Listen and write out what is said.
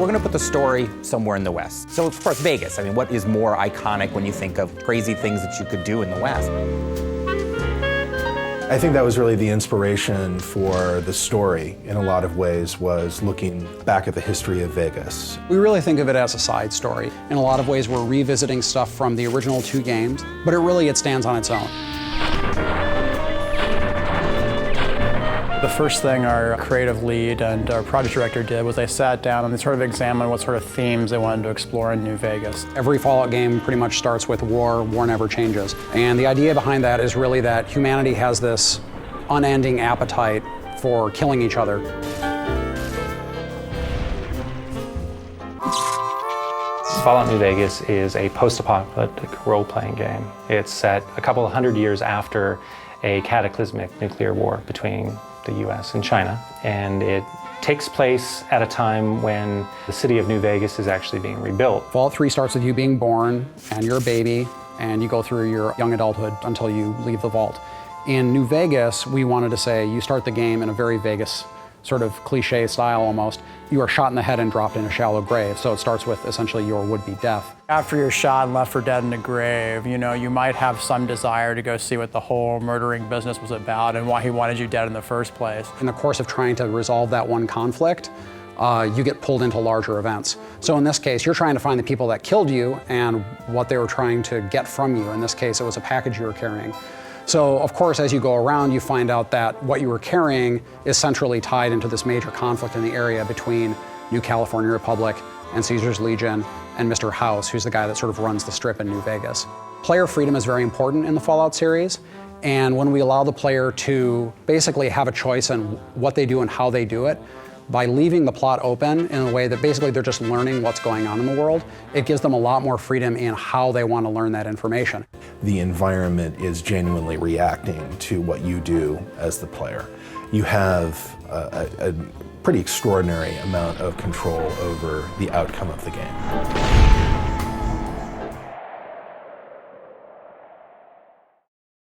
we're gonna put the story somewhere in the West. So of course, Vegas. I mean, what is more iconic when you think of crazy things that you could do in the West? I think that was really the inspiration for the story in a lot of ways, was looking back at the history of Vegas. We really think of it as a side story. In a lot of ways, we're revisiting stuff from the original 2 games, but it stands on its own. The first thing our creative lead and our project director did was they sat down and they sort of examined what sort of themes they wanted to explore in New Vegas. Every Fallout game pretty much starts with war never changes. And the idea behind that is really that humanity has this unending appetite for killing each other. Fallout New Vegas is a post-apocalyptic role-playing game. It's set a couple of hundred years after a cataclysmic nuclear war between the US and China, and it takes place at a time when the city of New Vegas is actually being rebuilt. Fallout 3 starts with you being born, and you're a baby, and you go through your young adulthood until you leave the vault. In New Vegas, we wanted to say you start the game in a very Vegas sort of cliche style almost. You are shot in the head and dropped in a shallow grave, so it starts with essentially your would-be death. After you're shot and left for dead in the grave, you know, you might have some desire to go see what the whole murdering business was about and why he wanted you dead in the first place. In the course of trying to resolve that one conflict, you get pulled into larger events. So in this case, you're trying to find the people that killed you and what they were trying to get from you. In this case, it was a package you were carrying. So, of course, as you go around, you find out that what you were carrying is centrally tied into this major conflict in the area between New California Republic and Caesar's Legion and Mr. House, who's the guy that sort of runs the strip in New Vegas. Player freedom is very important in the Fallout series, and when we allow the player to basically have a choice in what they do and how they do it, by leaving the plot open in a way that basically they're just learning what's going on in the world, it gives them a lot more freedom in how they want to learn that information. The environment is genuinely reacting to what you do as the player. You have a pretty extraordinary amount of control over the outcome of the game.